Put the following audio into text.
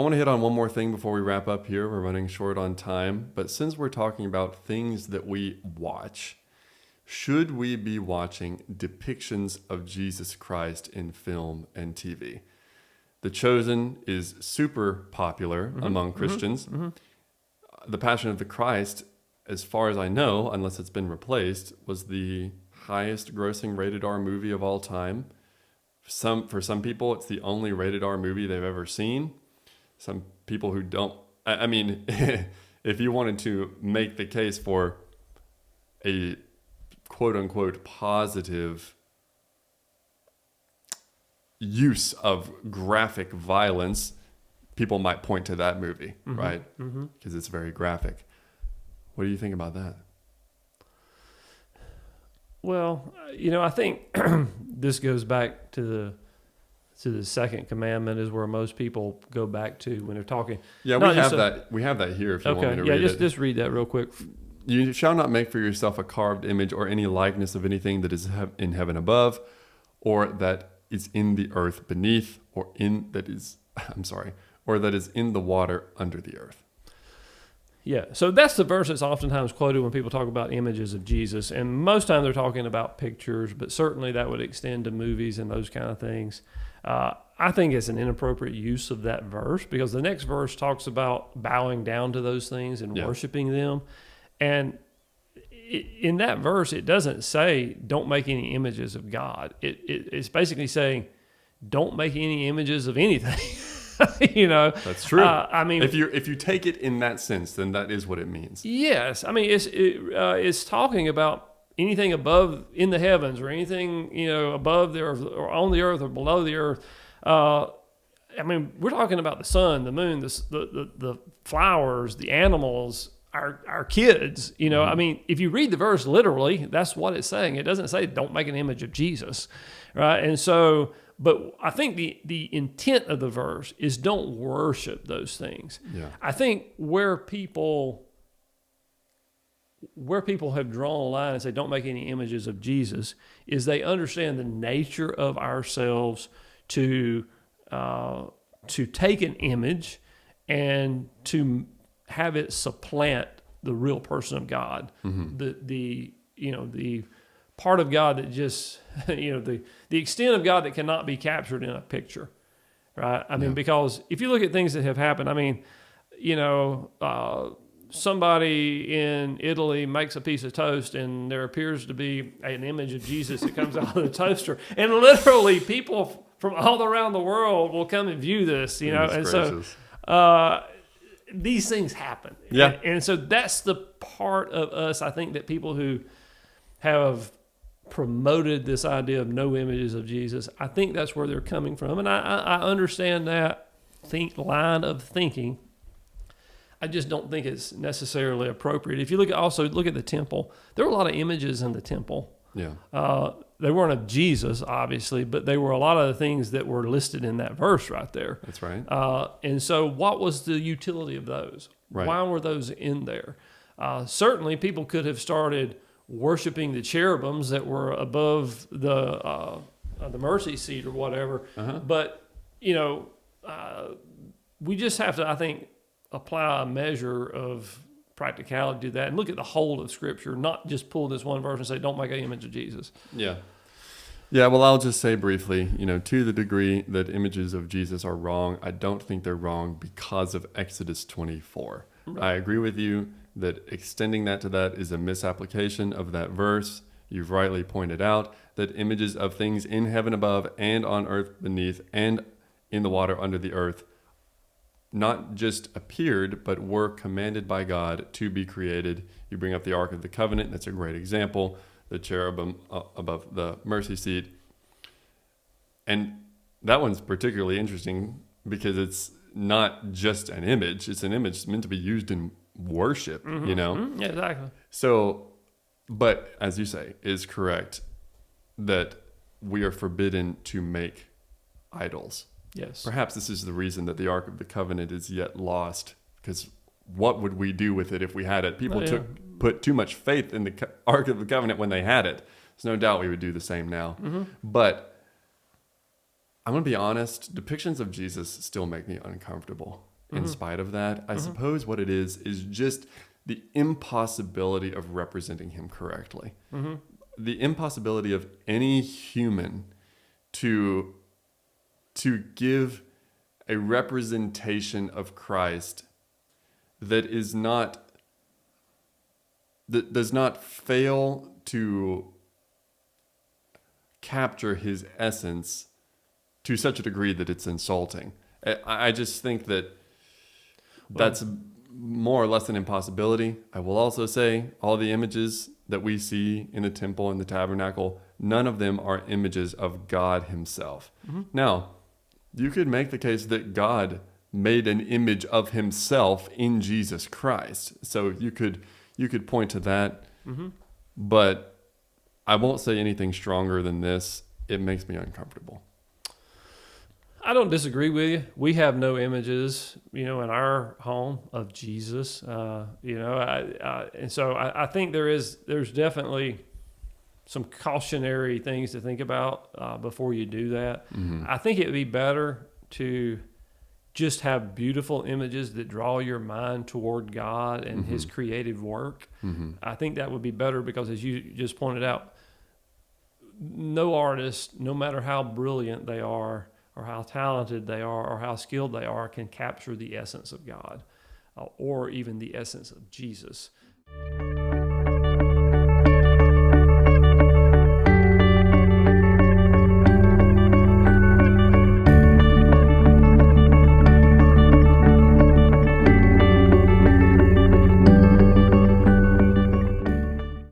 I want to hit on one more thing before we wrap up here. We're running short on time. But since we're talking about things that we watch, should we be watching depictions of Jesus Christ in film and TV? The Chosen is super popular among Christians. The Passion of the Christ, as far as I know, unless it's been replaced, was the highest grossing rated R movie of all time. For some people, it's the only rated R movie they've ever seen. Some people who don't, I mean, if you wanted to make the case for a quote unquote positive use of graphic violence, people might point to that movie, right? Because it's very graphic. What do you think about that? Well, I think this goes back to the second commandment, is where most people go back to when they're talking. Yeah, we have that here if you want me to read it. Just read that real quick. You shall not make for yourself a carved image or any likeness of anything that is in heaven above, or that is in the earth beneath, or that is in the water under the earth. Yeah, so that's the verse that's oftentimes quoted when people talk about images of Jesus, and most time they're talking about pictures, but certainly that would extend to movies and those kind of things. I think it's an inappropriate use of that verse, because the next verse talks about bowing down to those things and worshiping them. And in that verse, it doesn't say don't make any images of God. It's basically saying don't make any images of anything. That's true. I mean, if you take it in that sense, then that is what it means. Yes, I mean it's talking about anything above in the heavens, or anything above the earth, or on the earth, or below the earth. I mean, we're talking about the sun, the moon, the flowers, the animals, our kids. I mean, if you read the verse literally, that's what it's saying. It doesn't say don't make an image of Jesus, right? And so. But I think the intent of the verse is don't worship those things. Yeah. I think where people have drawn a line and say don't make any images of Jesus is they understand the nature of ourselves to take an image and to have it supplant the real person of God. The part of God that just, the extent of God that cannot be captured in a picture, right? I mean, because if you look at things that have happened, I mean, somebody in Italy makes a piece of toast and there appears to be an image of Jesus that comes out of the toaster. And literally people from all around the world will come and view this, And so these things happen. Yeah. And so that's the part of us, I think, that people who have promoted this idea of no images of Jesus, I think that's where they're coming from. And I understand that line of thinking. I just don't think it's necessarily appropriate. If you look at the temple, there were a lot of images in the temple. Yeah. They weren't of Jesus, obviously, but they were a lot of the things that were listed in that verse right there. That's right. And so what was the utility of those? Right. Why were those in there? Certainly people could have started worshiping the cherubims that were above the mercy seat or whatever. But, we just have to, I think, apply a measure of practicality to that and look at the whole of Scripture, not just pull this one verse and say, don't make an image of Jesus. Yeah. Yeah, well, I'll just say briefly, to the degree that images of Jesus are wrong, I don't think they're wrong because of Exodus 24. Right. I agree with you that extending that to that is a misapplication of that verse. You've rightly pointed out that images of things in heaven above and on earth beneath and in the water under the earth not just appeared, but were commanded by God to be created. You bring up the Ark of the Covenant. That's a great example. The cherubim above the mercy seat. And that one's particularly interesting because it's not just an image. It's an image meant to be used in worship, Yeah, exactly. So, but as you say, is correct that we are forbidden to make idols. Yes. Perhaps this is the reason that the Ark of the Covenant is yet lost, because what would we do with it if we had it? People put too much faith in the Ark of the Covenant when they had it. There's no doubt we would do the same now. But I'm going to be honest, depictions of Jesus still make me uncomfortable in spite of that. I suppose what it is just the impossibility of representing him correctly. The impossibility of any human to give a representation of Christ that does not fail to capture his essence to such a degree that it's insulting. I just think that's more or less an impossibility. I will also say all the images that we see in the temple and the tabernacle, none of them are images of God himself. Now, you could make the case that God made an image of himself in Jesus Christ. So you could point to that. But I won't say anything stronger than this. It makes me uncomfortable. I don't disagree with you. We have no images, in our home of Jesus. And so I think there's definitely some cautionary things to think about before you do that. I think it would be better to just have beautiful images that draw your mind toward God and his creative work. I think that would be better because, as you just pointed out, no artist, no matter how brilliant they are or how talented they are or how skilled they are, can capture the essence of God or even the essence of Jesus.